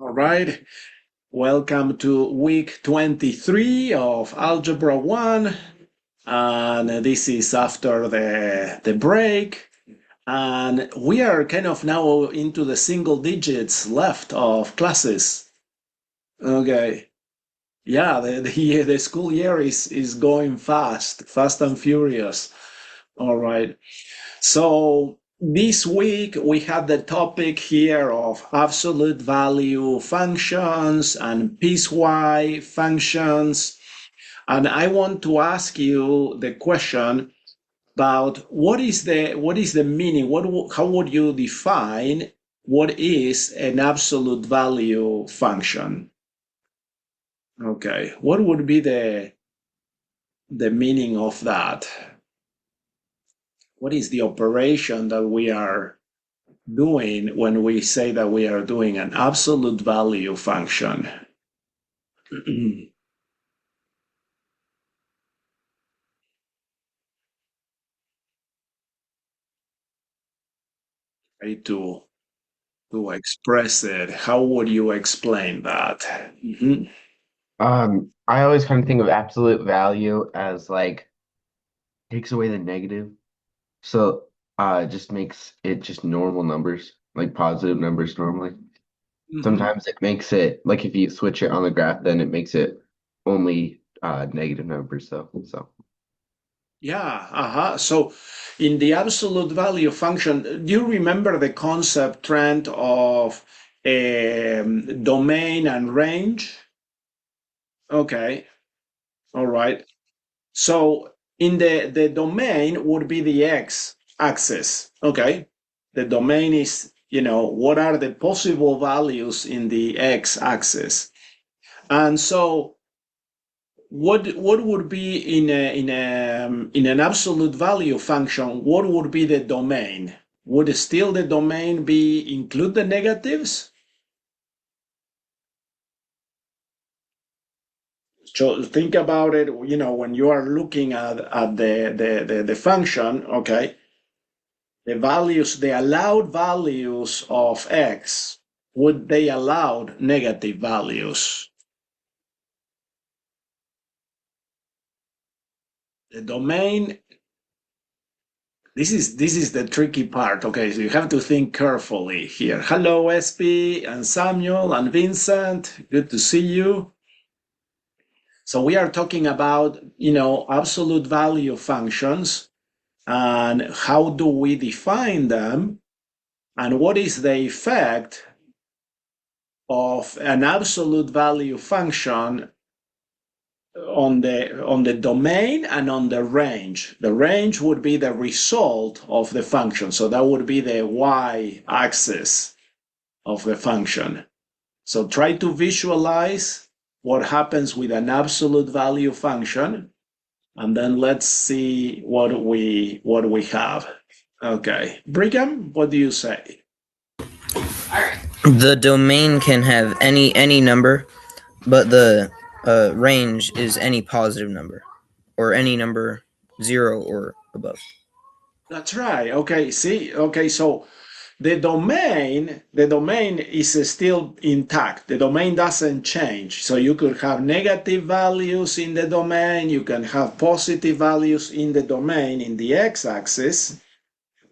All right. Welcome to week 23 of Algebra 1. And this is after the break. And we are kind of now into the single digits left of classes. Okay. Yeah, the school year is going fast and furious. All right. So this week we had the topic here of absolute value functions and piecewise functions. And I want to ask you the question about what is the meaning? How would you define what is an absolute value function? Okay, what would be the meaning of that? What is the operation that we are doing when we say that we are doing an absolute value function? Try to express it. How would you explain that? Mhm. I always kind of think of absolute value as like takes away the negative. So it just makes it just normal numbers, like positive numbers normally. Mhm. Sometimes it makes it like if you switch it on the graph, then it makes it only negative numbers though. So Yeah, uh-huh. So in the absolute value function, do you remember the concept trend of domain and range? Okay, all right. So in the domain would be the x axis. Okay. The domain is, what are the possible values in the x axis? And so what would be in an absolute value function, what would be the domain? Would still the domain be include the negatives? So think about it, when you are looking at the function, okay, the allowed values of x, would they allow negative values? The domain, this is the tricky part. Okay, so you have to think carefully here. Hello, SP and Samuel and Vincent. Good to see you. So we are talking about, absolute value functions and how do we define them and what is the effect of an absolute value function on the domain and on the range. The range would be the result of the function. So that would be the y-axis of the function. So try to visualize what happens with an absolute value function, and then let's see what we have. Okay, Brigham, what do you say? The domain can have any number, but the range is any positive number or any number 0 or above. That's right. Okay, see, okay, so the domain is still intact. The domain doesn't change. So you could have negative values in the domain, you can have positive values in the domain in the x-axis,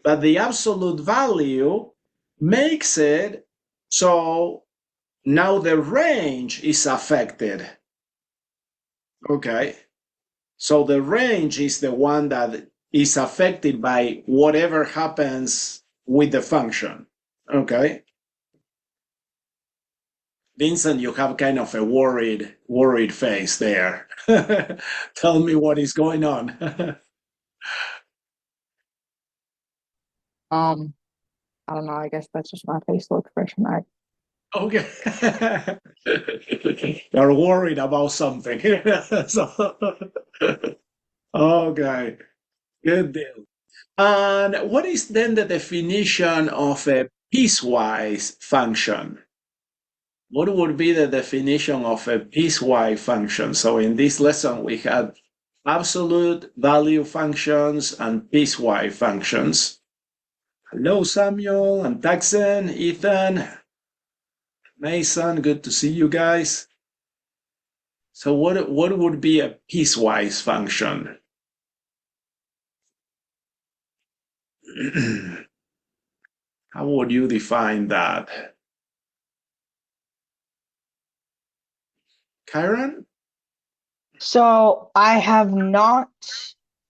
but the absolute value makes it so now the range is affected. Okay. So the range is the one that is affected by whatever happens with the function. Okay. Vincent, you have kind of a worried face there. Tell me what is going on. Um, I don't know. I guess that's just my facial expression. Okay. You're worried about something. So, okay, good deal. And what is then the definition of a piecewise function? What would be the definition of a piecewise function? So in this lesson, we had absolute value functions and piecewise functions. Hello, Samuel and Taxon, Ethan. Mason, good to see you guys. So what would be a piecewise function? How would you define that? Kyron? So I have not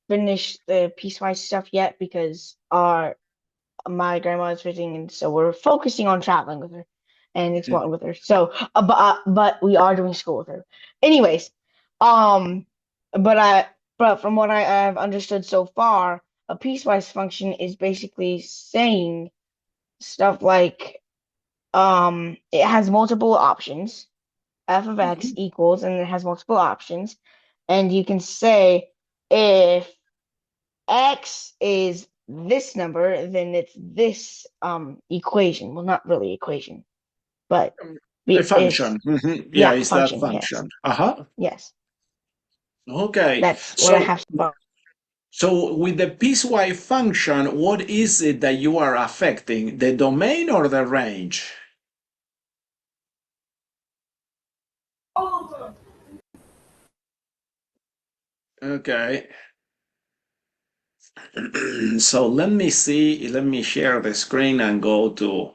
finished the piecewise stuff yet because my grandma is visiting, and so we're focusing on traveling with her and exploring with her. So, but we are doing school with her. Anyways, um, but from what I have understood so far, a piecewise function is basically saying stuff like it has multiple options. F of x equals, and it has multiple options, and you can say if x is this number, then it's this equation. Well, not really equation, but A it's function. Mhm. Yeah, yeah, it's that function. Yes, function. Uh-huh. yes. Okay. That's what I So have so far. so with the piecewise function, what is it that you are affecting? The domain or the range? Okay. So let me see. Let me share the screen and go to.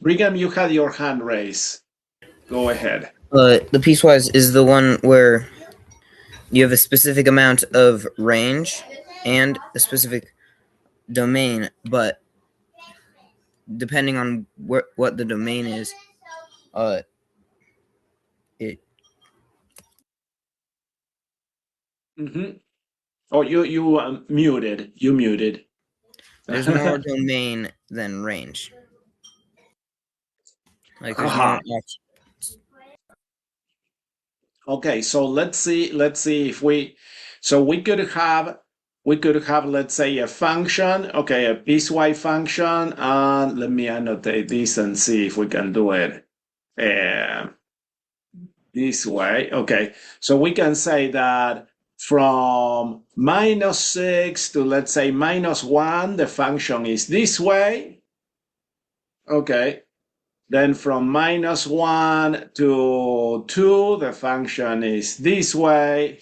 Brigham, you had your hand raised. Go ahead. The piecewise is the one where you have a specific amount of range and a specific domain, but depending on what the domain is, uh, it Mm-hmm. Oh, you muted. You muted. there's more domain than range. Like there's more Aha. Okay, so let's see if we so we could have, let's say, a function, okay, a piecewise function, and let me annotate this and see if we can do it this way. Okay, so we can say that from -6 to, let's say, -1, the function is this way. Okay, then from -1 to 2, the function is this way.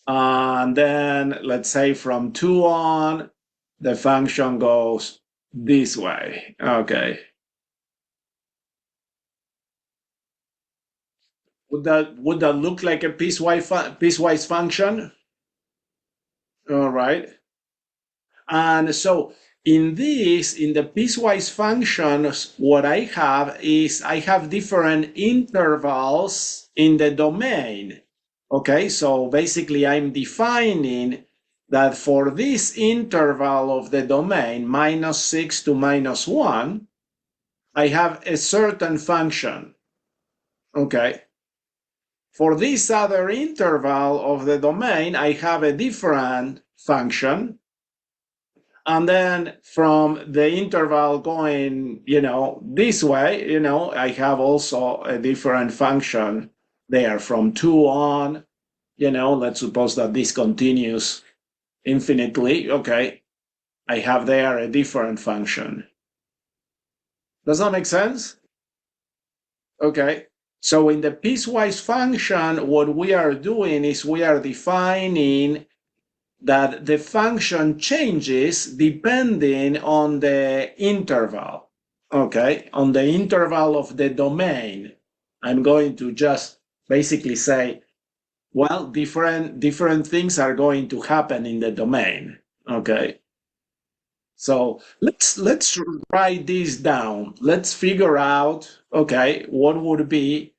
And then let's say from 2 on, the function goes this way. Okay. Would that look like a piecewise function? All right. And so in the piecewise functions, what I have is I have different intervals in the domain. Okay, so basically I'm defining that for this interval of the domain, -6 to -1, I have a certain function. Okay. For this other interval of the domain, I have a different function. And then from the interval going, this way, I have also a different function there from 2 on. Let's suppose that this continues infinitely. Okay, I have there a different function. Does that make sense? Okay, so in the piecewise function, what we are doing is we are defining that the function changes depending on the interval. Okay, on the interval of the domain. I'm going to just basically say, well, different things are going to happen in the domain. Okay. So let's write this down. Let's figure out, okay, what would be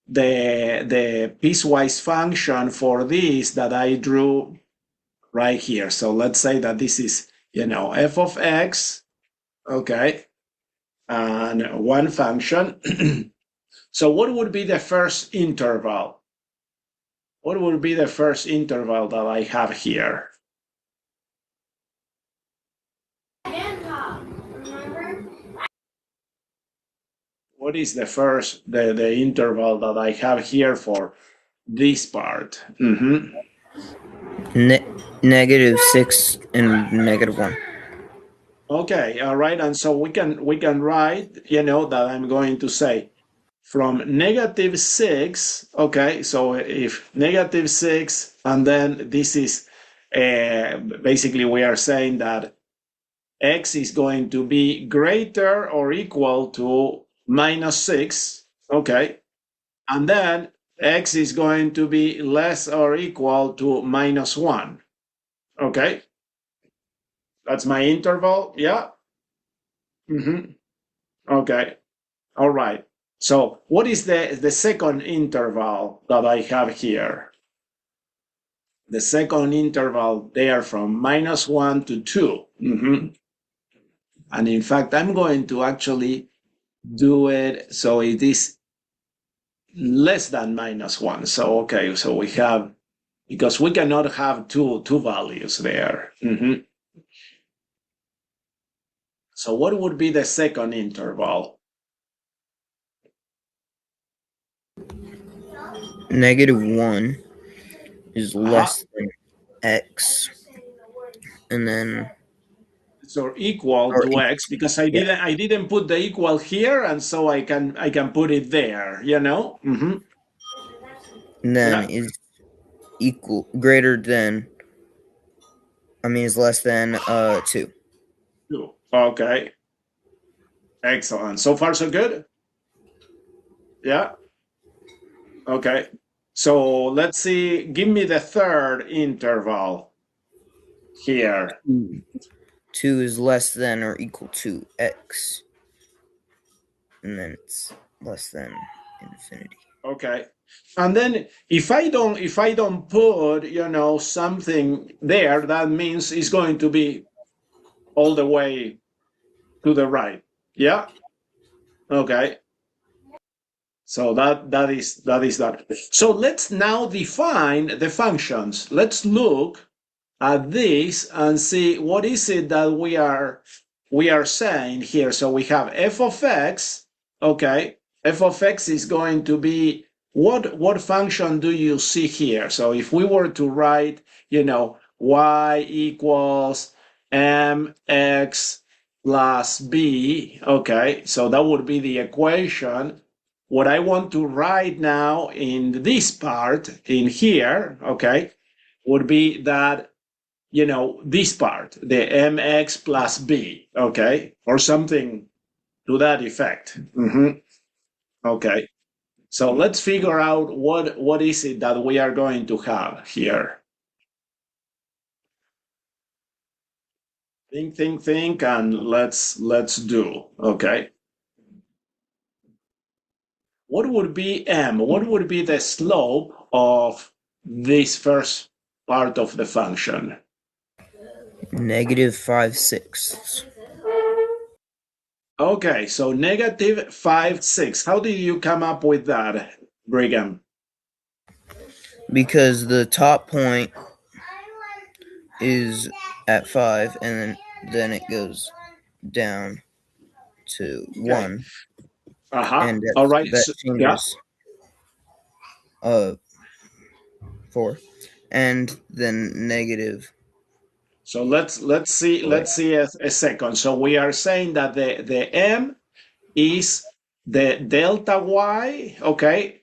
the piecewise function for this that I drew right here. So let's say that this is, f of x, okay, and one function. So what would be the first interval? What would be the first interval that I have here? What is the interval that I have here for this part? -6 and -1. Okay, all right. And so we can write, that I'm going to say from -6. Okay, so if -6, and then this is basically we are saying that x is going to be greater or equal to -6. Okay, and then x is going to be less or equal to -1. Okay, that's my interval. Yeah. Mm-hmm. Okay. All right. So what is the second interval that I have here? The second interval there from -1 to 2. And in fact, I'm going to actually do it so it is less than -1. So, okay, so we have, because we cannot have two values there. So what would be the second interval? -1 is Uh-huh. less than x, and then So equal or to x, because I yeah, didn't put the equal here, and so I can put it there, and then Yeah. is equal greater than. I mean, is less than 2. Two. Okay. Excellent. So far, so good. Yeah. Okay. So let's see. Give me the third interval here. 2 is less than or equal to x, and then it's less than infinity. Okay. And then if I don't put, something there, that means it's going to be all the way to the right. Yeah. Okay. So that is that. So let's now define the functions. Let's look at this and see what is it that we are saying here. So we have f of x. Okay, f of x is going to be what function do you see here? So if we were to write, y equals mx plus b. Okay, so that would be the equation. What I want to write now in this part in here, okay, would be that, this part, the mx plus b, okay, or something to that effect. Okay, so let's figure out what is it that we are going to have here. Think, and let's do. Okay, what would be m? What would be the slope of this first part of the function? -5/6. Okay, so -5/6. How did you come up with that, Brigham? Because the top point is at 5, and then it goes down to Okay. 1, Uh-huh. and All right. that So, yeah. changes 4, and then negative. So let's see a second. So we are saying that the m is the delta y, okay,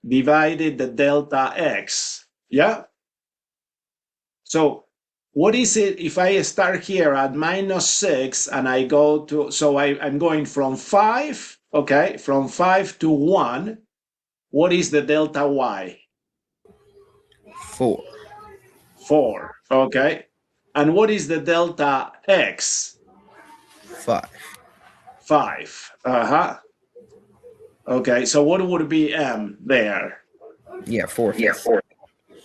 divided the delta x. Yeah. So what is it if I start here at -6 and I go to, so I'm going from 5, okay, from 5 to 1. What is the delta y? 4. 4, okay. And what is the delta x? 5. 5. Uh-huh. Okay, so what would be m there? Yeah, 4/5.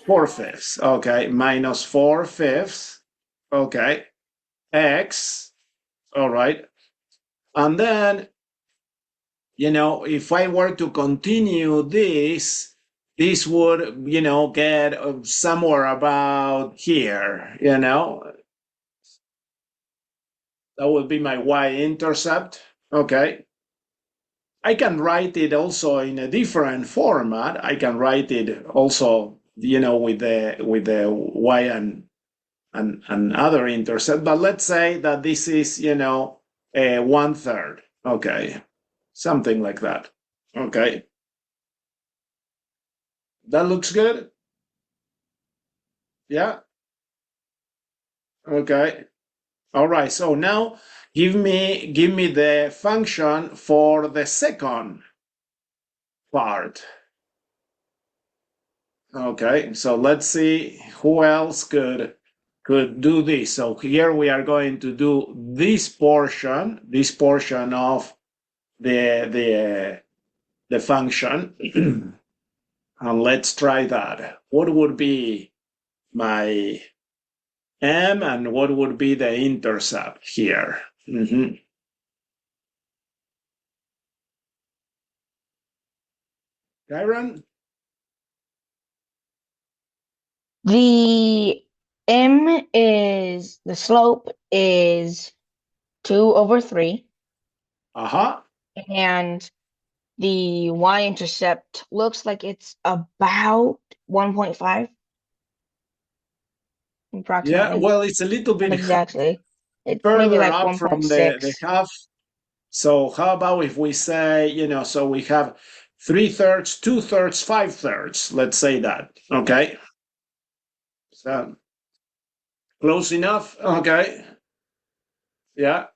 4/5. Okay, minus 4/5. Okay, x. All right. And then, if I were to continue this would, get somewhere about here, That would be my y-intercept. Okay. I can write it also in a different format. I can write it also, with the y another intercept, but let's say that this is, 1/3. Okay. Something like that. Okay. That looks good. Yeah. Okay. All right. So now give me the function for the second part. Okay. So let's see who else could do this. So here we are going to do this portion of the function. And let's try that. What would be my m and what would be the intercept here? Kyron? The the slope is 2/3, Uh-huh. and the y-intercept looks like it's about 1.5, Yeah, approximately. well, it's a little Not bit exactly. It's maybe further like up from the 1.6. half. So how about if we say, so we have 3/3, 2/3, 5/3. Let's say that. Okay. So close enough. Okay. Yeah.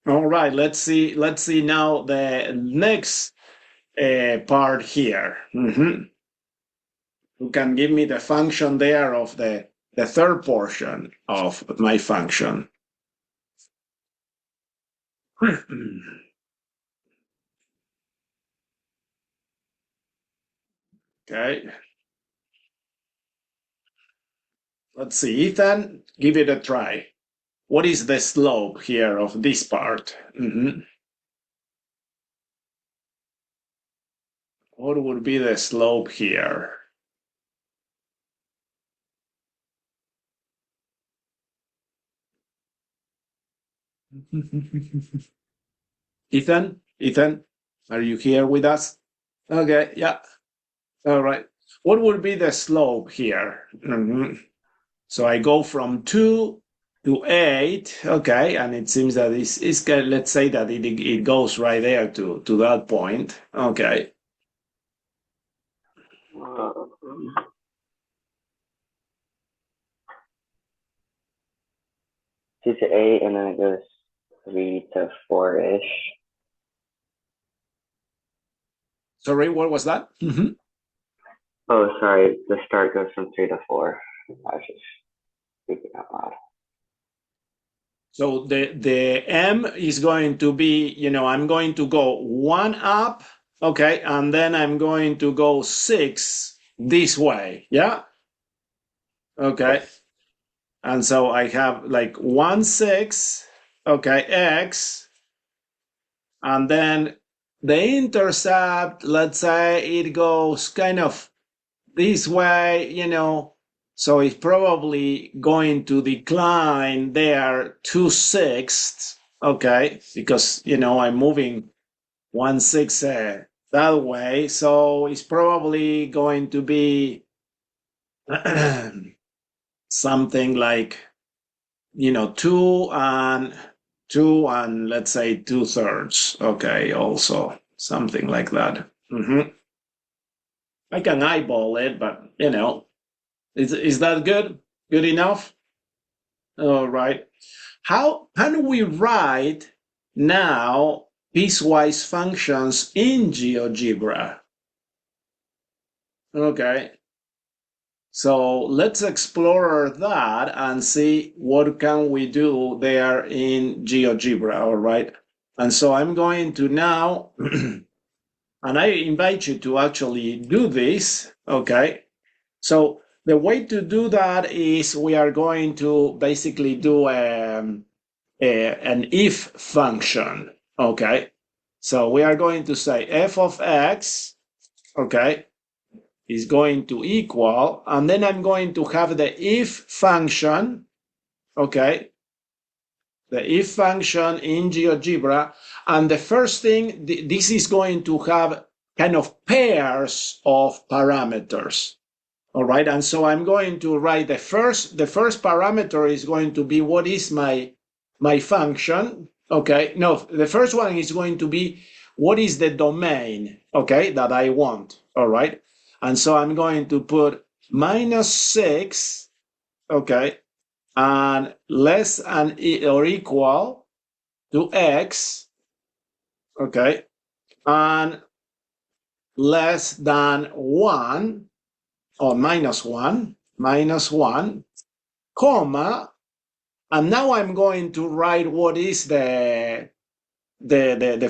All right. Let's see now the next part here. You can give me the function there of the third portion of my function. Okay. Let's see, Ethan, give it a try. What is the slope here of this part? What would be the slope here? Ethan, are you here with us? Okay, yeah. All right. What would be the slope here? So I go from 2 to 8. Okay, and it seems that let's say that it goes right there to that point. Okay. Two to eight, and then it goes 3 to 4-ish. Sorry, what was that? Oh, sorry. The start goes from 3 to 4. I was just speaking out loud. So the m is going to be, I'm going to go 1 up, okay, and then I'm going to go 6 this way. Yeah. Okay. And so I have like 1, 6, okay, x, and then the intercept, let's say it goes kind of this way, so it's probably going to decline there 2/6, okay, because, I'm moving 1/6 that way. So it's probably going to be something like, 2 and let's say 2/3. Okay, also something like that. I can eyeball it, but is that good? Good enough? All right. How can we write now piecewise functions in GeoGebra? Okay. So let's explore that and see what can we do there in GeoGebra, all right? And so I'm going to now, and I invite you to actually do this, okay? So the way to do that is we are going to basically do an if function, okay? So we are going to say f of x, okay, is going to equal, and then I'm going to have the if function, okay, the if function in GeoGebra, and the first thing, this is going to have kind of pairs of parameters. All right, and so I'm going to write the first parameter is going to be what is my function. Okay, no, the first one is going to be what is the domain, okay, that I want. All right, and so I'm going to put -6, okay, and less than or equal to x, okay, and less than 1 or -1, comma, and now I'm going to write what is the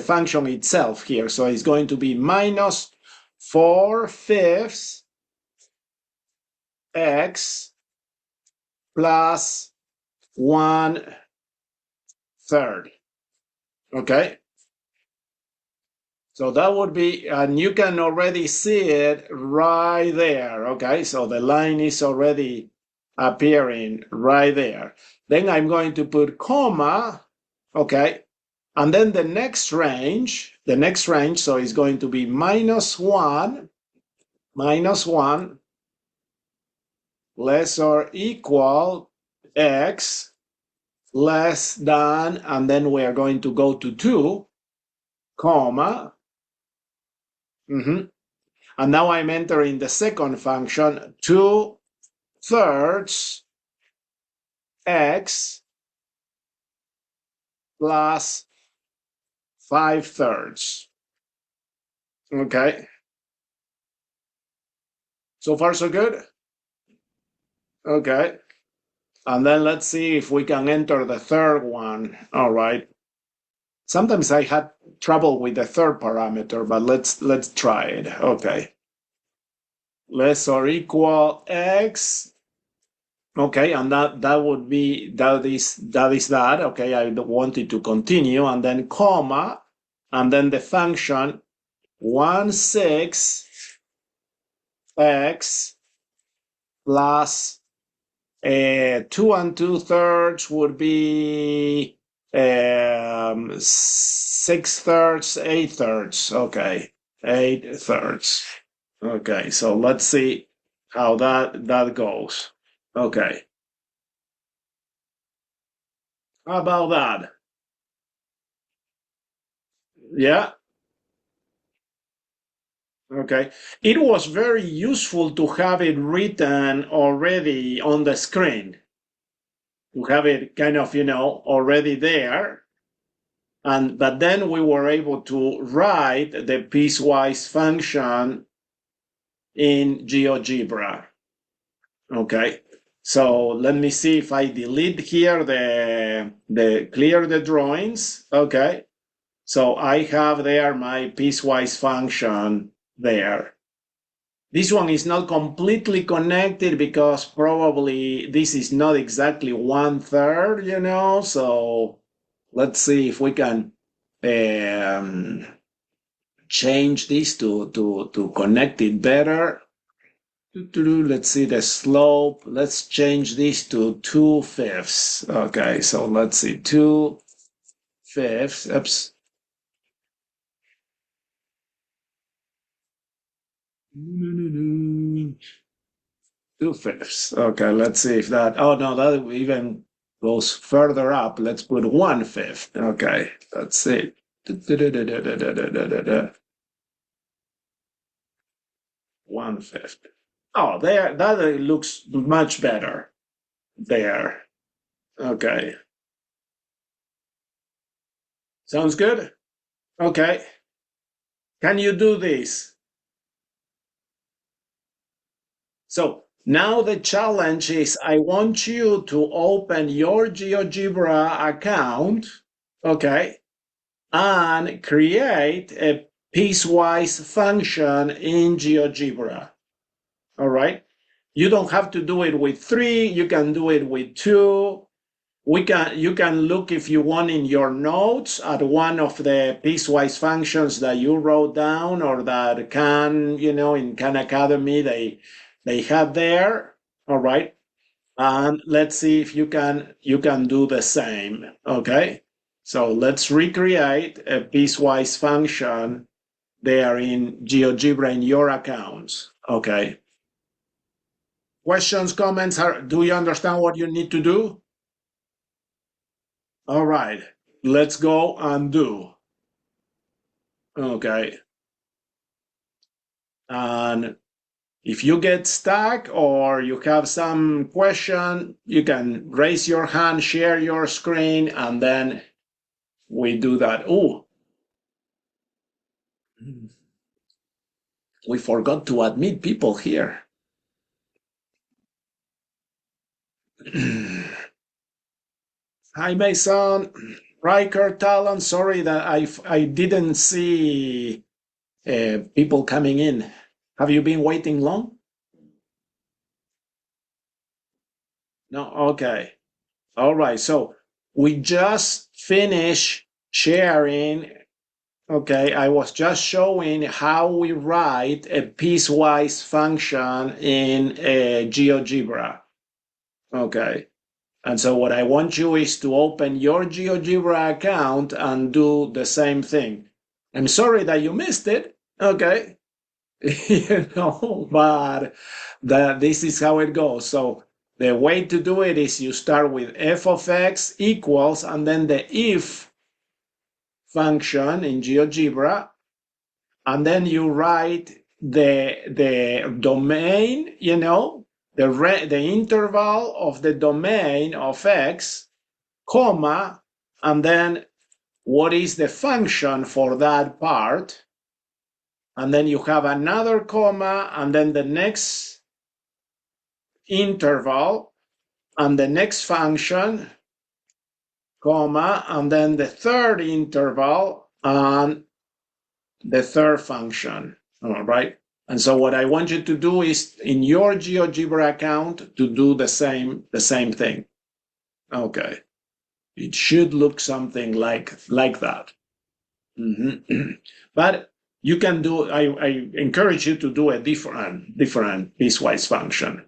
function itself here. So it's going to be -4/5 x plus 1/3. Okay. So that would be, and you can already see it right there. Okay. So the line is already appearing right there. Then I'm going to put comma. Okay. And then the next range, so it's going to be -1, less or equal x, less than, and then we are going to go to 2, comma. And now I'm entering the second function, 2/3 x plus 5/3. Okay. So far, so good? Okay. And then let's see if we can enter the third one. All right. Sometimes I had trouble with the third parameter, but let's try it. Okay. Less or equal x. Okay, and that would be that is that. Okay, I wanted to continue, and then comma, and then the function 1/6 x plus 2 2/3 would be 6/3, 8/3. Okay, 8/3. Okay, so let's see how that goes. Okay. How about that? Yeah. Okay. It was very useful to have it written already on the screen, to have it kind of, already there. But then we were able to write the piecewise function in GeoGebra. Okay. So let me see if I delete here the clear the drawings. Okay. So I have there my piecewise function there. This one is not completely connected because probably this is not exactly 1/3, so let's see if we can change this to connect it better. Let's see the slope. Let's change this to 2/5. Okay, so let's see, 2/5. Oops. 2/5. Okay, let's see if that. Oh no, that even goes further up. Let's put 1/5. Okay, let's see. 1/5. Oh, there, that looks much better there. Okay. Sounds good? Okay. Can you do this? So now the challenge is I want you to open your GeoGebra account, okay, and create a piecewise function in GeoGebra. All right. You don't have to do it with 3. You can do it with 2. You can look if you want in your notes at one of the piecewise functions that you wrote down or that in Khan Academy they have there. All right. And let's see if you can do the same. Okay. So let's recreate a piecewise function there in GeoGebra in your accounts. Okay. Questions, comments? Do you understand what you need to do? All right, let's go and do. Okay. And if you get stuck or you have some question, you can raise your hand, share your screen, and then we do that. Oh, we forgot to admit people here. Hi, Mason. Riker, Talon. Sorry that I didn't see people coming in. Have you been waiting long? No? Okay. All right. So we just finished sharing. Okay, I was just showing how we write a piecewise function in GeoGebra. Okay. And so what I want you is to open your GeoGebra account and do the same thing. I'm sorry that you missed it. Okay. But this is how it goes. So the way to do it is you start with f of x equals, and then the if function in GeoGebra, and then you write the domain, the interval of the domain of x, comma, and then what is the function for that part, and then you have another comma, and then the next interval, and the next function, comma, and then the third interval, and the third function. All right. And so what I want you to do is in your GeoGebra account to do the same thing. Okay. It should look something like that. But you can do, I encourage you to do a different piecewise function.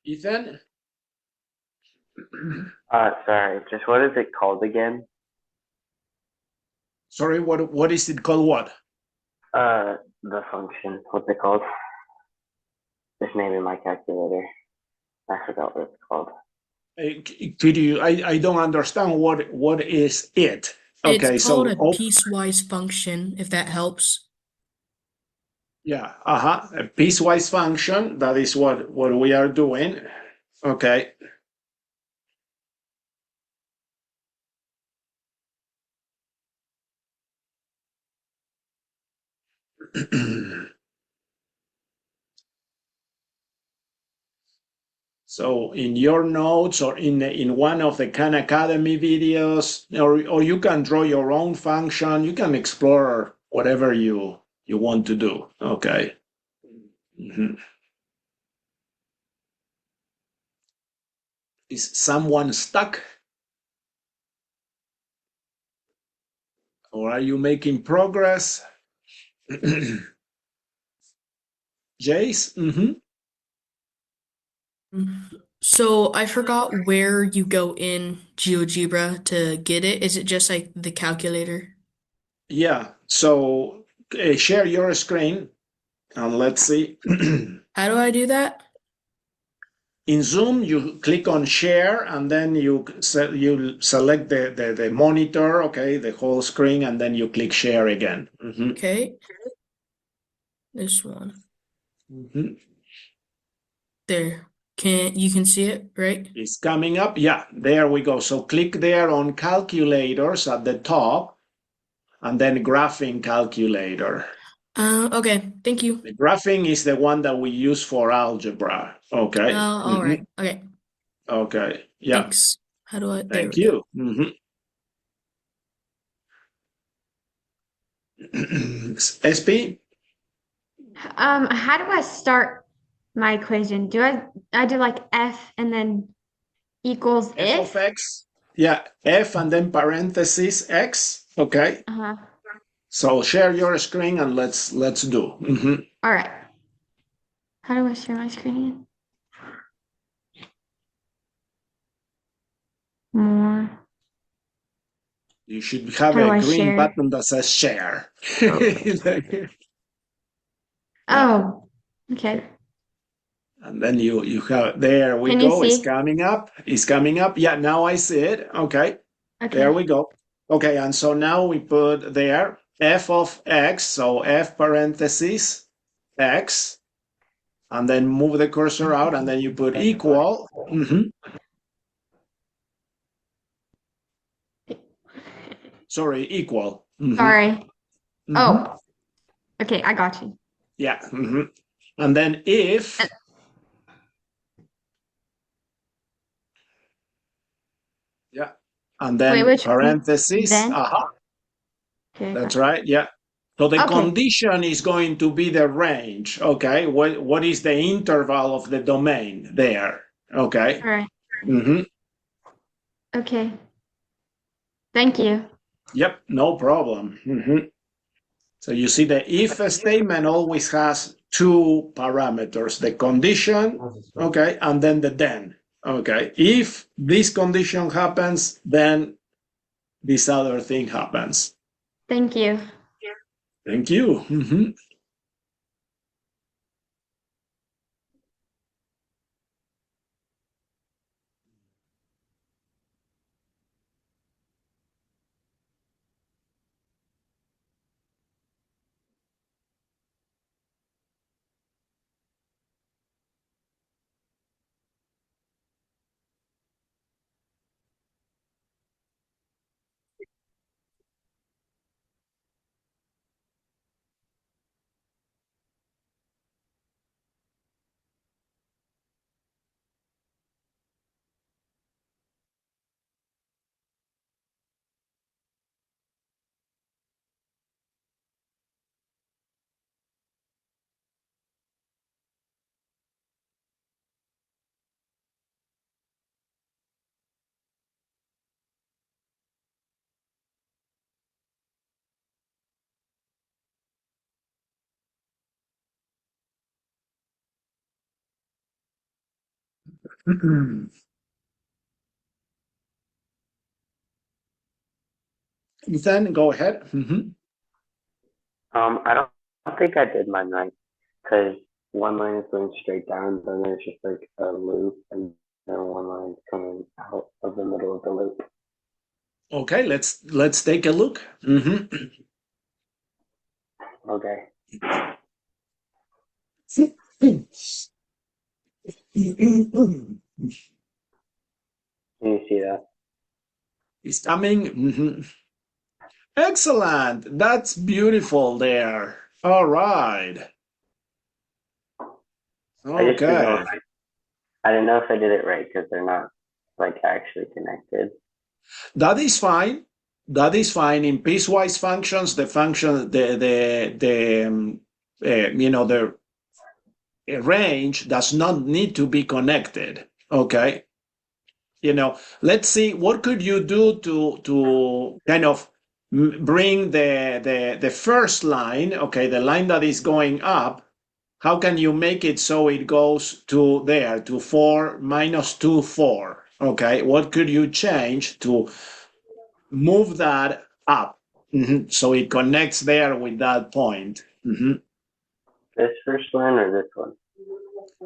Ethan? Sorry, just what is it called again? Sorry, what is it called? What? The function. What's it called? Just naming my calculator. I forgot what it's called. Could you? I don't understand what is it. Okay, It's called so a piecewise function, if that helps. yeah, a piecewise function. That is what we are doing. Okay. So in your notes or in one of the Khan Academy videos, or you can draw your own function. You can explore whatever you want to do. Okay. Is someone stuck? Or are you making progress? Jace? So I forgot where you go in GeoGebra to get it. Is it just like the calculator? Yeah. So share your screen and let's see. How do I do that? In Zoom, you click on share and then you select the monitor, okay, the whole screen, and then you click share again. Okay. This one. There. You can see it, right? It's coming up. Yeah, there we go. So click there on calculators at the top and then graphing calculator. Okay. Thank you. The graphing is the one that we use for algebra. Okay. All right. Okay. Okay. Yeah. Thanks. How do I? There Thank we go. you. SP? How do I start my equation? Do I do like f and then equals F of x. Yeah, f and then parentheses x. Okay. Uh-huh. So share your screen and let's do. All right. How do I share my screen again? More. You should have How do a I green share? button that says share. Oh, okay. And then you have, there we Can you go. It's see? coming up. It's coming up. Yeah, now I see it. Okay. There Okay. we go. Okay, and so now we put there f of x, so f parentheses x, and then move the cursor out, and then you put equal. Sorry, equal. Sorry. Oh, okay. I got you. Yeah. And then if, yeah, and Wait, then which parentheses. then? Okay, I That's got you. right. Yeah. So the Okay. condition is going to be the range. Okay. What is the interval of the domain there? Okay. All right. Mm-hmm. Okay. Thank you. Yep. No problem. So you see the if statement always has two parameters, the condition, okay, and then the then. Okay. If this condition happens, then this other thing happens. Thank you. Thank you. Ethan, go ahead. I don't think I did mine right because one line is going straight down, then there's just like a loop, and then one line is coming out of the middle of the loop. Okay, let's take a look. Okay. Can you see that? It's coming. Excellent. That's beautiful there. All right. I just didn't know. Okay. I didn't know if I did it right because they're not like actually connected. That is fine. That is fine. In piecewise functions, the function, the range does not need to be connected. Okay. Let's see what could you do to kind of bring the first line, okay, the line that is going up. How can you make it so it goes to there to 4 minus 2 4? Okay, what could you change to move that up so it connects there with that point? This first one or this one?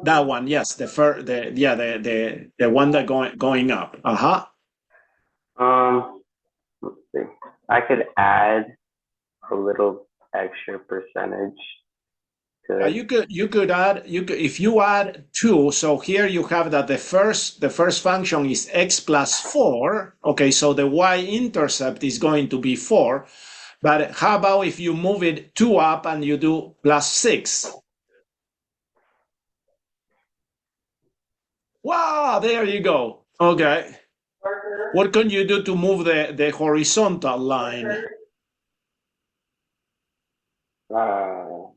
That one, yes, the first, the one that going up. Let's see. I could add a little extra percentage to it. You could add if you add 2. So here you have that the first function is x plus 4. Okay, so the y-intercept is going to be 4. But how about if you move it 2 up and you do plus 6? Wow, there you go. Okay. What can you do to move the horizontal line? Let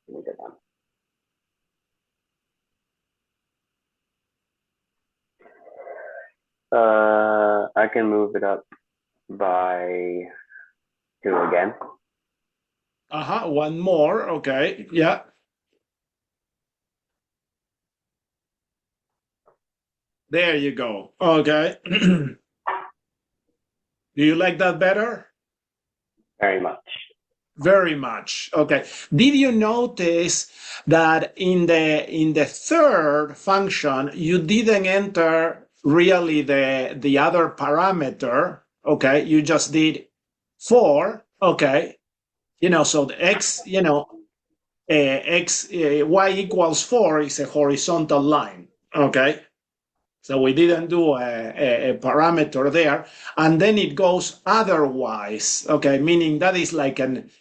me get down. I can move it up by 2 again. One more. Okay. Yeah. There you go. Okay. Do you like that better? Very much. Very much. Okay. Did you notice that in the third function you didn't enter really the other parameter? Okay. You just did 4. Okay. So the x, y equals 4 is a horizontal line. Okay. So we didn't do a parameter there. And then it goes otherwise, okay, meaning that is like an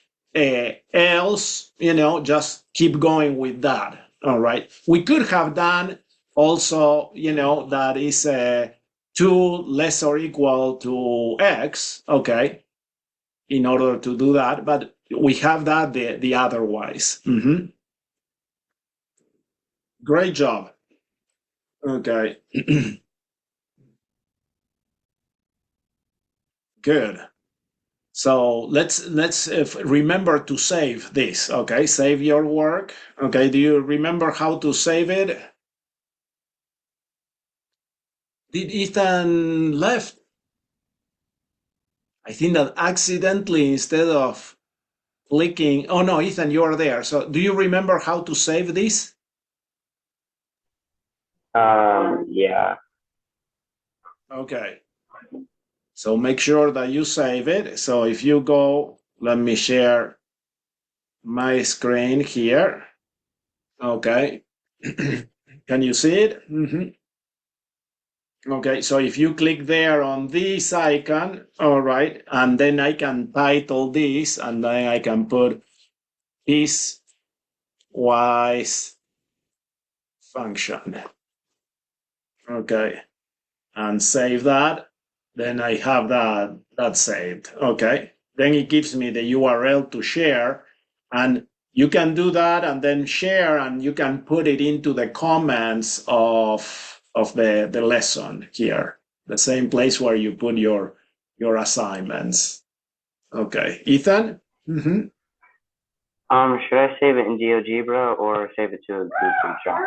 else, just keep going with that. All right. We could have done also, that is 2 less or equal to x, okay, in order to do that. But we have that the otherwise. Great job. Okay. Good. So let's remember to save this. Okay, save your work. Okay, do you remember how to save it? Did Ethan left? I think that accidentally instead of clicking. Oh no, Ethan, you are there. So do you remember how to save this? Yeah. Okay. So make sure that you save it. So if you go, let me share my screen here. Okay. Can you see it? Okay, so if you click there on this icon, all right, and then I can title this, and then I can put piecewise function. Okay, and save that. Then I have that saved. Okay, then it gives me the URL to share, and you can do that and then share, and you can put it into the comments of the lesson here, the same place where you put your assignments. Okay, Ethan. Should I save it in GeoGebra or save it to a Google Drive?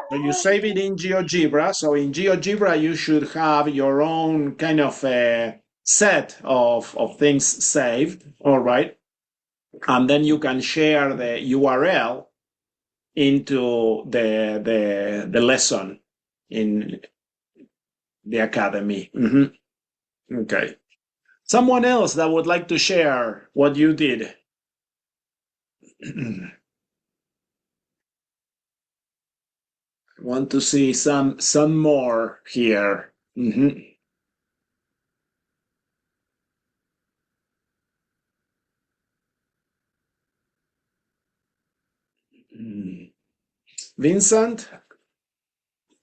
So you save it in GeoGebra. So in GeoGebra, you should have your own kind of a set of things saved. All right. And then you can share the URL into the lesson in the academy. Okay. Someone else that would like to share what you did. Want to see some more here. Vincent?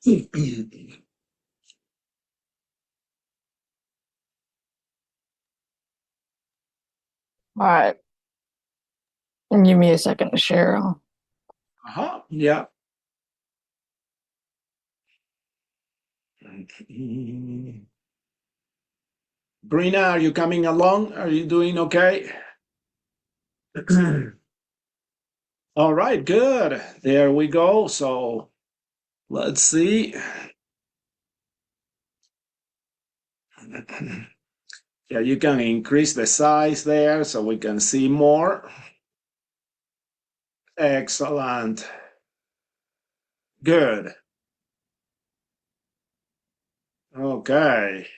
All right. And give me a second to share. Yeah. Brina, are you coming along? Are you doing okay? All right, good. There we go. So let's see. Yeah, you can increase the size there so we can see more. Excellent. Good. Okay.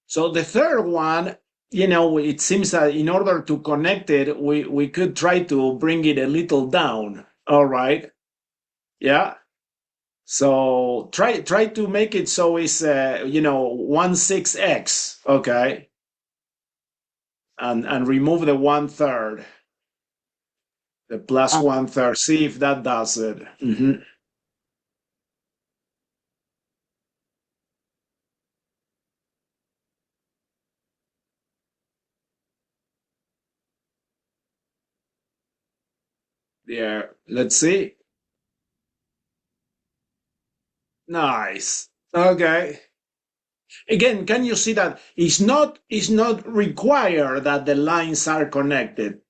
So the third one, it seems that in order to connect it, we could try to bring it a little down. All right. Yeah. So try to make it so it's 1/6x, okay, and remove the 1/3, the plus 1/3. See if that does it. Yeah, let's see. Nice. Okay. Again, can you see that it's not required that the lines are connected?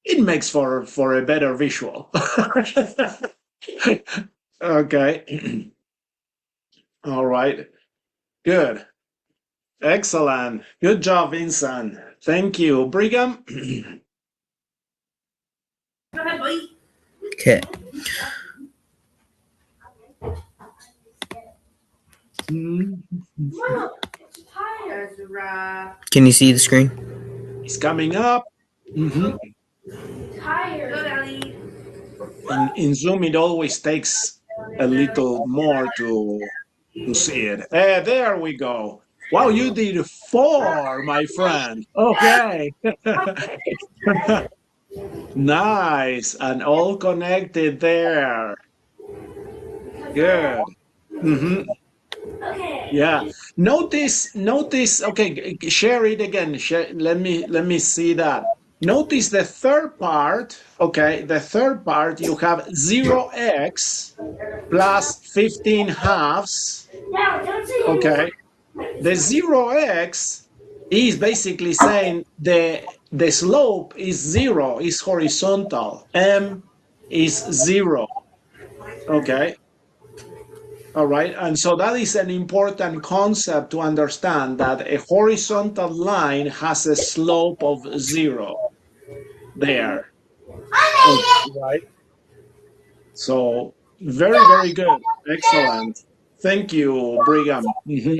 It makes for a better visual. Okay. All right. Good. Excellent. Good job, Vincent. Thank you. Brigham? Okay. Can you see the screen? It's coming up. Mhm. In Zoom, it always takes a little more to see it. There we go. Wow, you did 4, my friend. Okay. Nice. And all connected there. Good. Hmm. Yeah. Notice, okay, share it again. Let me see that. Notice the third part. Okay, the third part, you have 0x plus 15 halves. Okay. The 0x is basically saying the slope is 0, is horizontal. M is 0. Okay. All right. And so that is an important concept to understand, that a horizontal line has a slope of 0 there. Okay, right. So very, very good. Excellent. Thank you, Brigham. Mhm.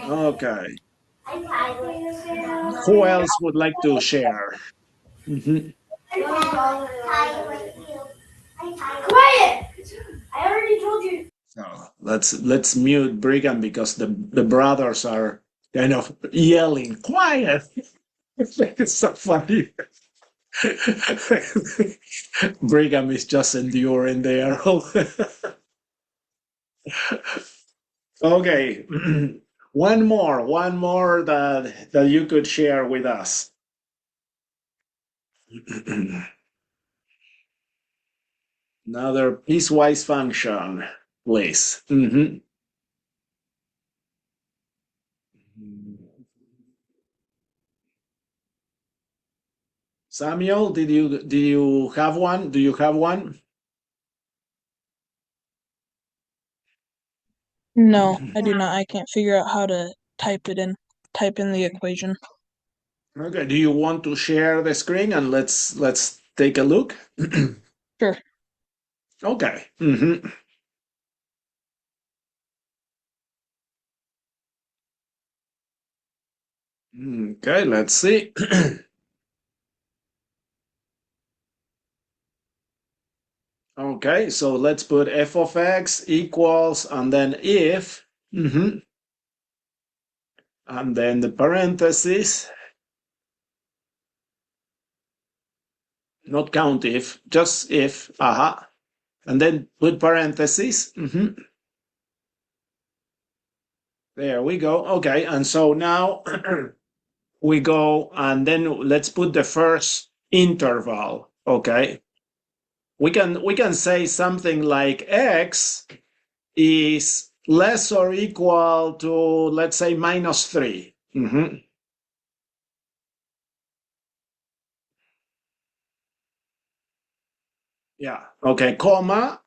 Okay. Who else would like to share? Mhm. So let's mute Brigham because the brothers are kind of yelling, quiet. It's so funny. Brigham is just enduring there. Okay. One more that you could share with us. Another piecewise function, please. Mhm. Samuel, did you have one? Do you have one? No, I do not. I can't figure out how to type in the equation. Okay. Do you want to share the screen and let's take a look? Sure. Okay. Mhm. Okay, let's see. Okay, so let's put f of x equals, and then if, and then the parentheses, not count if, just if, and then put parentheses. There we go. Okay, and so now we go, and then let's put the first interval. Okay, we can say something like x is less or equal to, let's say, -3. Yeah. Okay, comma,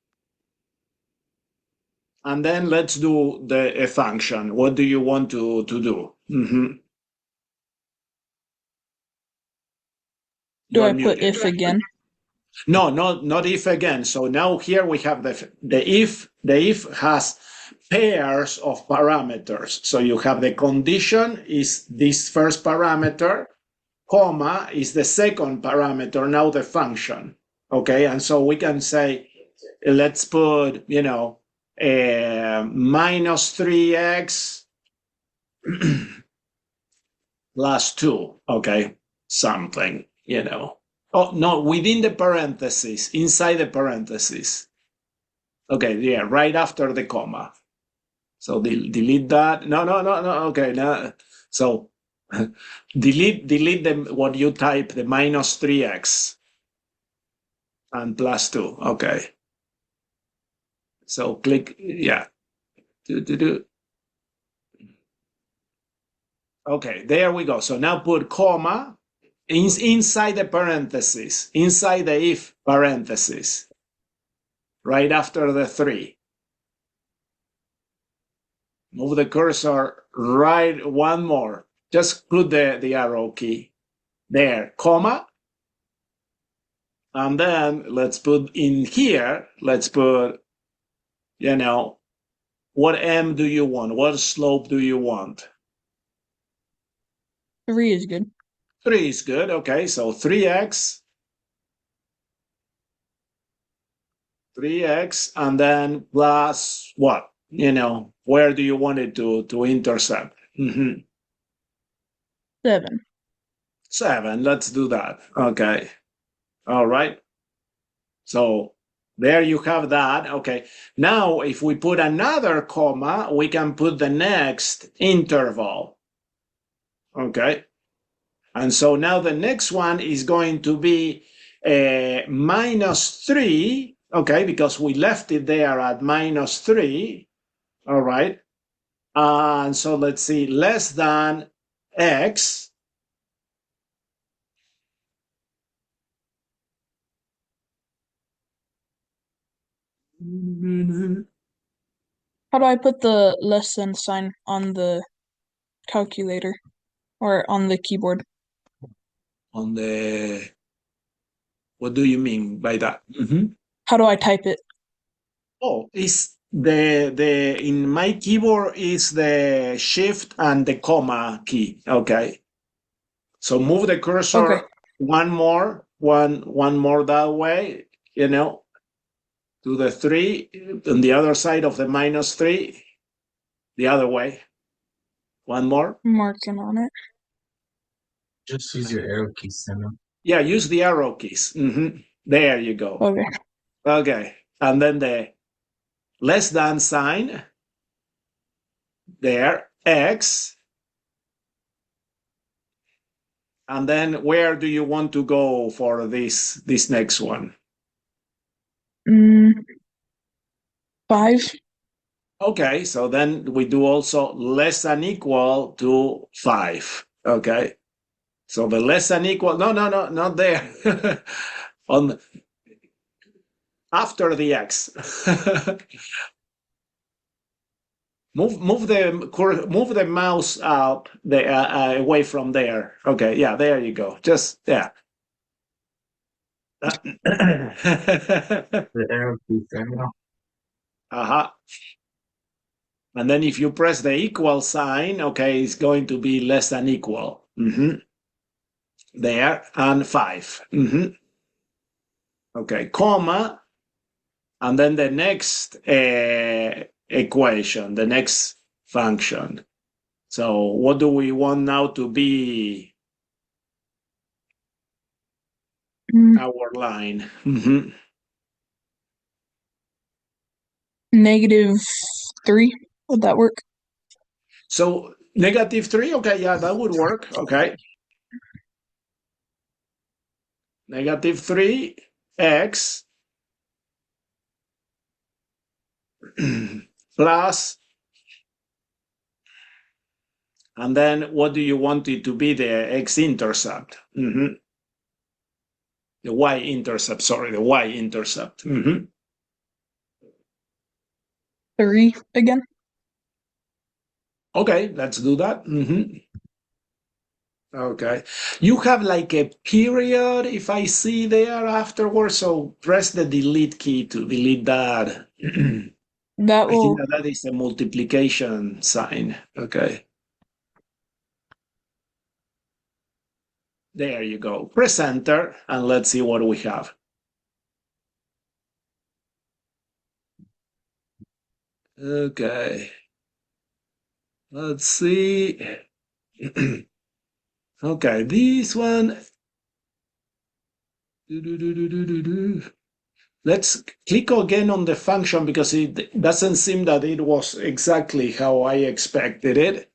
and then let's do a function. What do you want to do? Do You're I put muted. if again? No, not if again. So now here we have the if. The if has pairs of parameters. So you have the condition is this first parameter, comma is the second parameter, now the function. Okay, and so we can say, let's put, -3x plus 2. Okay, something, Oh, no, within the parentheses, inside the parentheses. Okay, yeah, right after the comma. So delete that. No, no, no, no. Okay, no. So delete what you type, the -3x and plus 2. Okay. So click, yeah. Okay, there we go. So now put comma inside the parenthesis, inside the if parenthesis, right after the 3. Move the cursor right one more. Just put the arrow key there, comma. And then let's put in here, let's put, what m do you want? What slope do you want? 3 is good. 3 is good. Okay, so 3x, and then plus what? Where do you want it to intercept? 7. 7. Let's do that. Okay. All right. So there you have that. Okay. Now, if we put another comma, we can put the next interval. Okay. And so now the next one is going to be -3. Okay, because we left it there at -3. All right. And so let's see, less than x. How do I put the less than sign on the calculator or on the keyboard? On the, what do you mean by that? How do I type it? Oh, is the in my keyboard is the shift and the comma key. Okay. So move the cursor Okay. one more that way, to the 3 on the other side of the -3, the other way. One more. Marking on it. Just use your arrow keys, Samuel. Yeah, use the arrow keys. There you go. Okay. Okay. And then the less than sign there, x. And then where do you want to go for this next one? 5. Okay, so then we do also less than equal to 5. Okay. So the less than equal, no, not there. On after the x. Move the mouse out away from there. Okay, yeah, there you go. Just yeah. The arrow keys, Samuel. Uh-huh. And then if you press the equal sign, okay, it's going to be less than equal. There, and 5. Okay, comma, and then the next equation, the next function. So what do we want now to be our line? -3. Would that work? So -3, okay, yeah, that would work. Okay. -3x plus, and then what do you want it to be, the x-intercept? The y-intercept, sorry, the y-intercept. 3 again. Okay, let's do that. Okay. You have like a period, if I see there afterwards, so press the delete key to delete that. That I think will. that is a multiplication sign. Okay. There you go. Press enter and let's see what we have. Okay. Let's see. Okay, this one. Let's click again on the function because it doesn't seem that it was exactly how I expected it.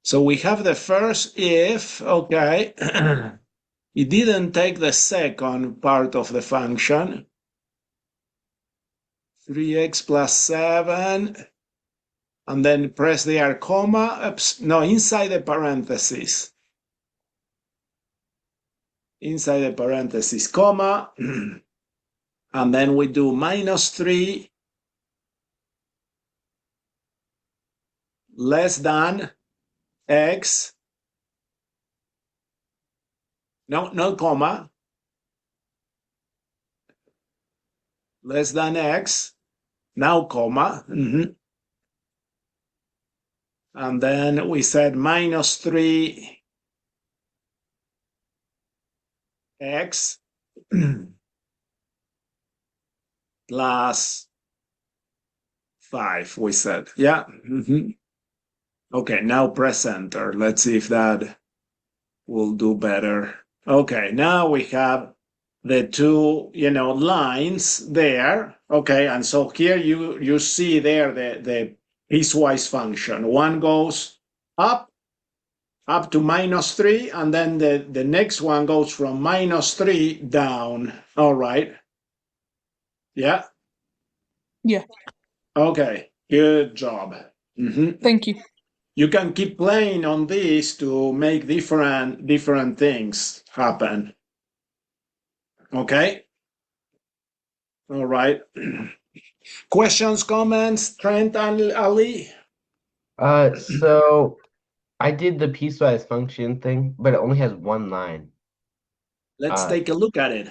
So we have the first if, okay. It didn't take the second part of the function. 3x plus 7. And then press there, comma. No, inside the parentheses. Inside the parentheses, comma. And then we do minus 3 less than x. No comma. Less than x. Now comma. And then we said minus 3 x plus 5, we said. Yeah. Okay, now press enter. Let's see if that will do better. Okay, now we have the two, lines there. Okay, and so here you see there the piecewise function. One goes up to minus 3, and then the next one goes from minus 3 down. All right. Yeah. Yeah. Okay, good job. Thank you. You can keep playing on this to make different things happen. Okay. All right. Questions, comments, Trent and Ali? So I did the piecewise function thing, but it only has one line. Let's take a look at it.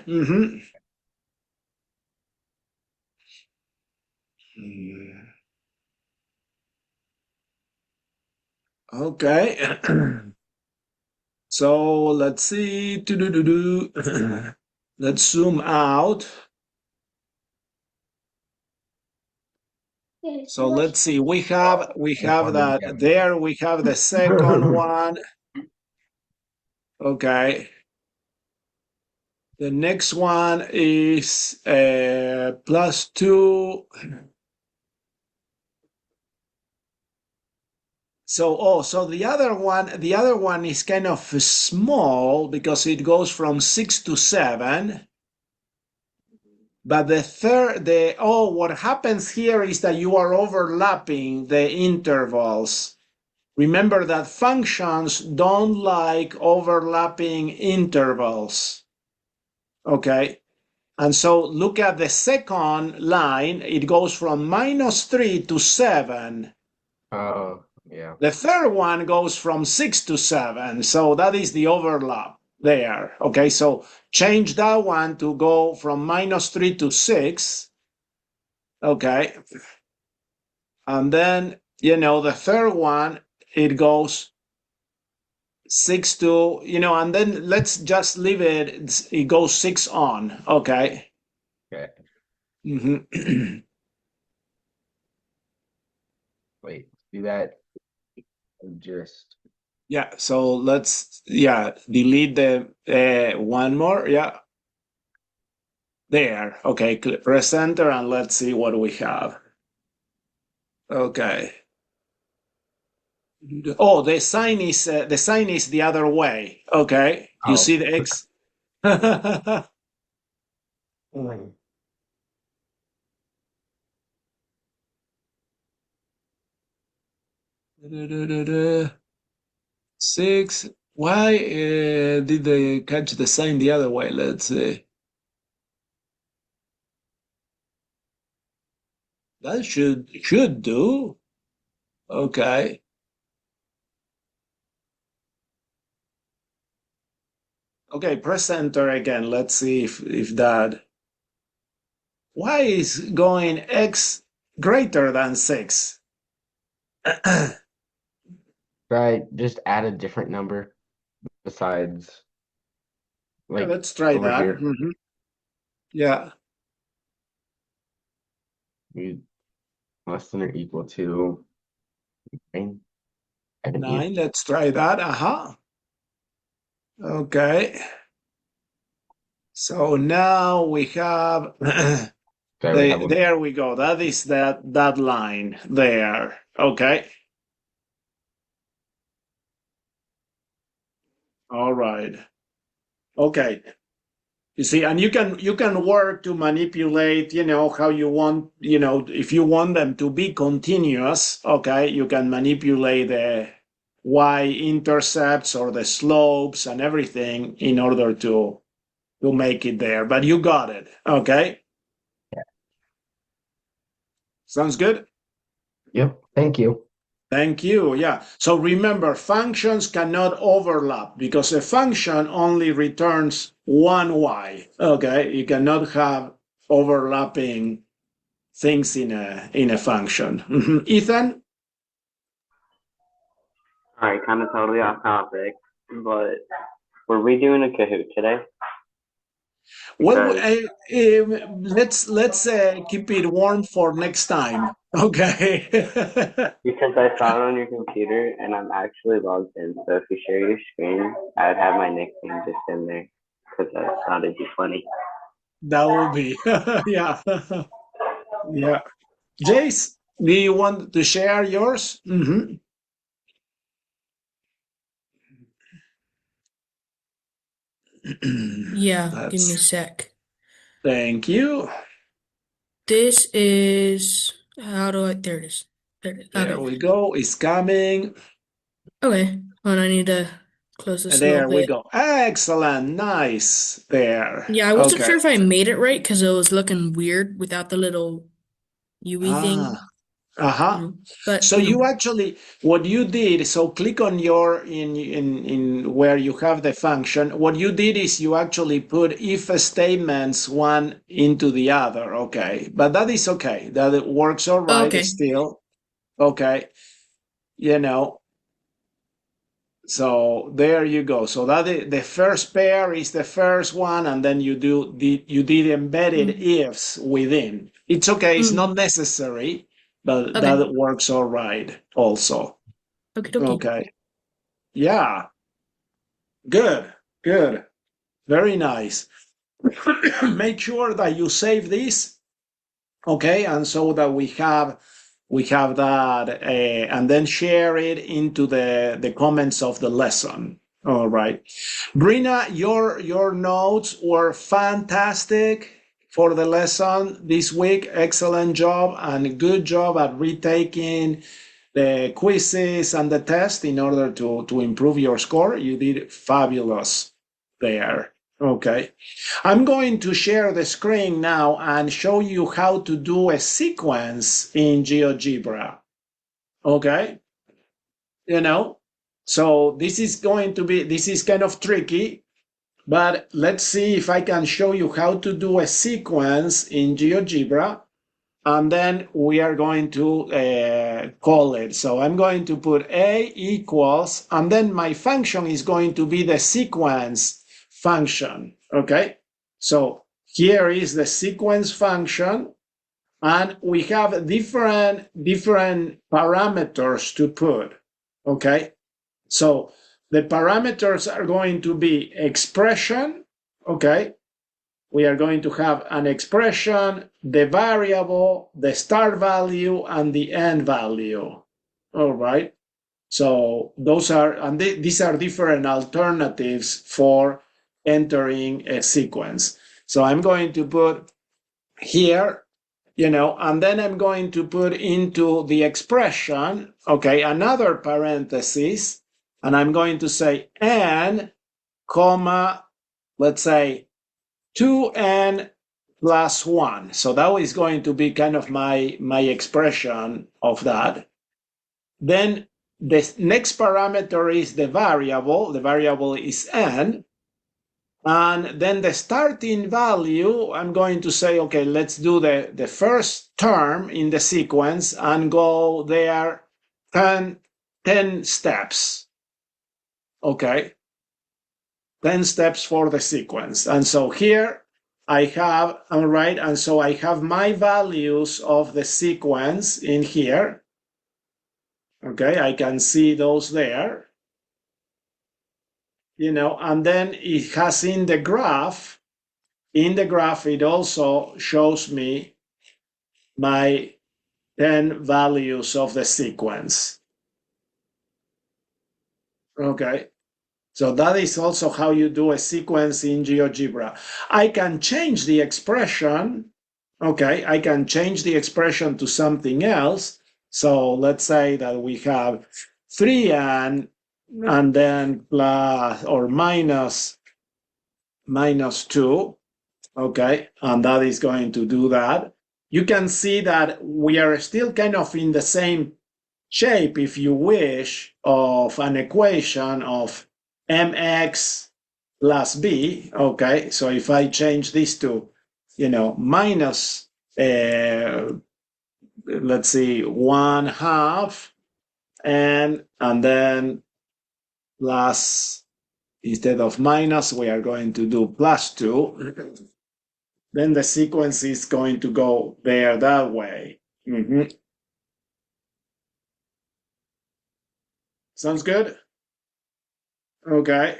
Okay. So let's see. Let's zoom out. So let's see. We have that there. We have the second one. Okay. The next one is plus 2. So the other one is kind of small because it goes from 6 to 7. But what happens here is that you are overlapping the intervals. Remember that functions don't like overlapping intervals. Okay. And so look at the second line. It goes from minus 3 to 7. Oh, yeah. The third one goes from 6 to 7. So that is the overlap there. Okay, so change that one to go from minus 3 to 6. Okay. And then, the third one, it goes 6 to, and then let's just leave it. It goes 6 on. Okay. Okay. Wait, do that. Just Yeah, so let's delete the one more. Yeah. There. Okay, press enter and let's see what we have. Okay. Oh, the sign is the other way. Okay. You see the X? Six. Why did they catch the sign the other way? Let's see. That should do. Okay. Okay, press enter again. Let's see if that. Why is going X greater than 6? try just add a different number besides like Let's try over that. here. Yeah. Less than or equal to 9. 9. Let's try that. Okay. So now we have there we go. That is that line there. Okay. All right. Okay. You see, and you can work to manipulate, how you want, if you want them to be continuous, okay, you can manipulate the y-intercepts or the slopes and everything in order to make it there. But you got it, okay? Sounds good? Yep. Thank you. Thank you. Yeah. So remember, functions cannot overlap because a function only returns one y. Okay. You cannot have overlapping things in a function. Ethan? All right, kind of totally off topic, but were we doing a Kahoot today? Well, Because let's keep it warm for next time. Okay. because I saw it on your computer and I'm actually logged in. So if you share your screen, I'd have my nickname just in there because I thought it'd be funny. That will be. Yeah. Yeah. Jace, do you want to share yours? Yeah, give me a That's sec. Thank you. This is how do I there it is. There it is. There Okay. we go. It's coming. Okay. Well, I need to close this a little There we bit. go. Excellent. Nice. There. Yeah, I wasn't Okay. sure if I made it right because it was looking weird without the little UE Ah. thing, Uh-huh. But So you actually, what you did, so click on your in where you have the function. What you did is you actually put if statements one into the other. Okay. But that is okay. That it works all right okay. still. Okay. You know, So there you go. So the first pair is the first one, and then you did embedded Mm, ifs within. It's okay. It's not mm, necessary, but okay. that works all right. Also, Okie dokie. okay. Yeah. Good. Good. Very nice. Make sure that you save this, okay, and so that we have that, and then share it into the comments of the lesson. All right. Brina, your notes were fantastic for the lesson this week. Excellent job and good job at retaking the quizzes and the test in order to improve your score. You did fabulous there. Okay. I'm going to share the screen now and show you how to do a sequence in GeoGebra. Okay. You know, so this is kind of tricky, but let's see if I can show you how to do a sequence in GeoGebra, and then we are going to call it. So I'm going to put A equals, and then my function is going to be the sequence function, okay? So here is the sequence function, and we have different parameters to put, okay? So the parameters are going to be expression, okay? We are going to have an expression, the variable, the start value, and the end value. All right. So these are different alternatives for entering a sequence. So I'm going to put here, and then I'm going to put into the expression, okay, another parenthesis, and I'm going to say n, comma, let's say 2n plus 1. So that is going to be kind of my expression of that. Then the next parameter is the variable. The variable is n. And then the starting value, I'm going to say, okay, let's do the first term in the sequence and go there 10 steps. Okay. 10 steps for the sequence. And so here I have, all right, and so I have my values of the sequence in here. Okay, I can see those there, and then it has in the graph, it also shows me my 10 values of the sequence. Okay, So that is also how you do a sequence in GeoGebra. I can change the expression. Okay, I can change the expression to something else. So let's say that we have 3n and then plus or minus 2. Okay, and that is going to do that. You can see that we are still kind of in the same shape, if you wish, of an equation of mx plus b. Okay, so if I change this to, minus, let's see, 1/2, and then plus, instead of minus, we are going to do plus 2. Then the sequence is going to go there that way. Sounds good? Okay.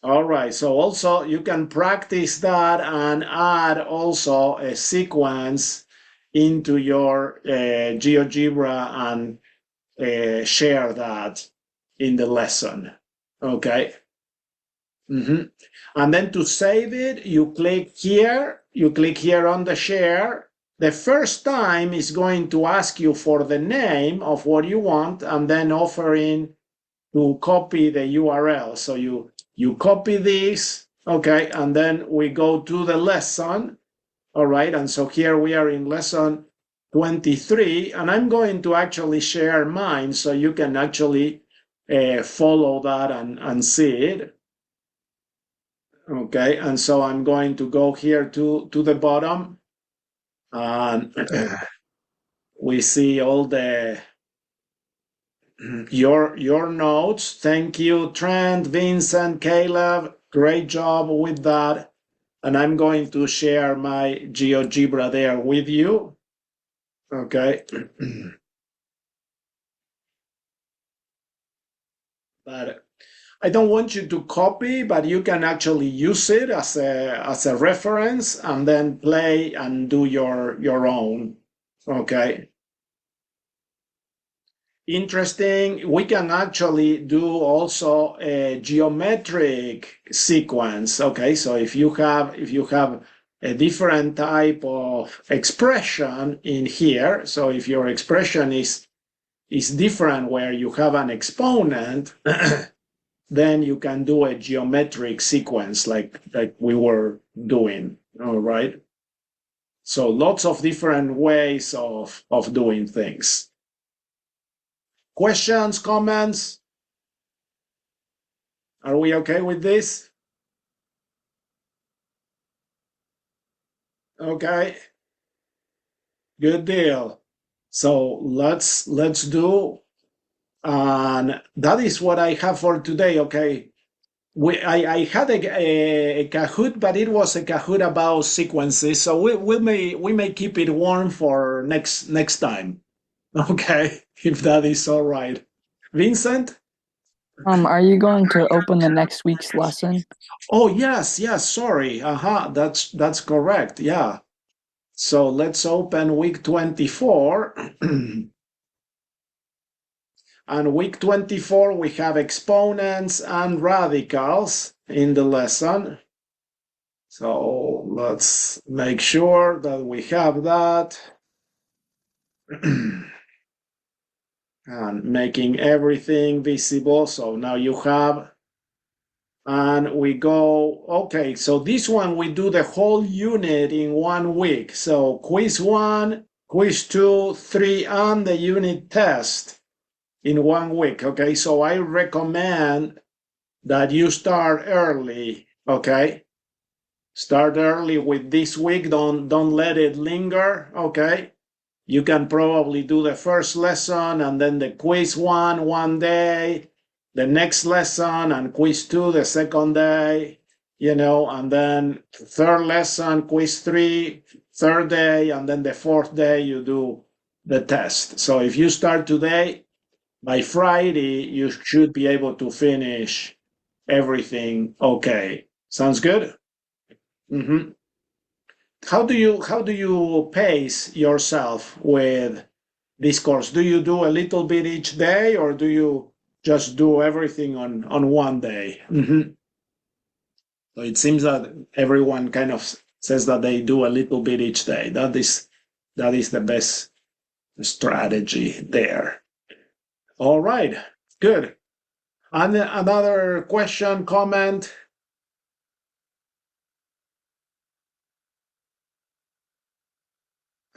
All right. So also you can practice that and add also a sequence into your GeoGebra and share that in the lesson. Okay. And then to save it, you click here. You click here on the share. The first time is going to ask you for the name of what you want and then offering to copy the URL. So you copy this, okay, and then we go to the lesson. All right, and so here we are in lesson 23, and I'm going to actually share mine so you can actually follow that and see it. Okay, and so I'm going to go here to the bottom, and we see all the your notes. Thank you, Trent, Vincent, Caleb. Great job with that. And I'm going to share my GeoGebra there with you. Okay. But I don't want you to copy, but you can actually use it as a reference and then play and do your own. Okay. Interesting. We can actually do also a geometric sequence. Okay, so if you have a different type of expression in here, so if your expression is different where you have an exponent, then you can do a geometric sequence like we were doing. All right. So lots of different ways of doing things. Questions, comments? Are we okay with this? Okay. Good deal. So let's do, and that is what I have for today. Okay. I had a Kahoot, but it was a Kahoot about sequences. So we may keep it warm for next time. Okay, if that is all right. Vincent? Are you going to open the next week's lesson? Oh, yes, sorry. That's correct. Yeah. So let's open week 24. And week 24, we have exponents and radicals in the lesson. So let's make sure that we have that. And making everything visible. So now you have, and we go, okay, so this one we do the whole unit in 1 week. So quiz 1, quiz 2, 3, and the unit test in 1 week. Okay, so I recommend that you start early. Okay, start early with this week. Don't let it linger. Okay. You can probably do the first lesson and then the quiz 1 day, the next lesson and quiz 2 the second day, and then third lesson, quiz 3, third day, and then the fourth day you do the test. So if you start today, by Friday, you should be able to finish everything okay. Sounds good? Mm-hmm. How do you pace yourself with this course? Do you do a little bit each day, or do you just do everything on one day. So it seems that everyone kind of says that they do a little bit each day. That is the best strategy there. All right, good. And another question, comment.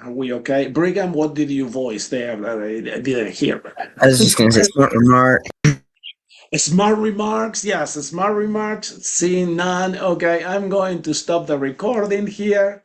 Are we okay? Brigham, what did you voice there that I didn't hear? I was just going to say smart remark. Smart remarks, yes, smart remarks. Seeing none. Okay, I'm going to stop the recording here.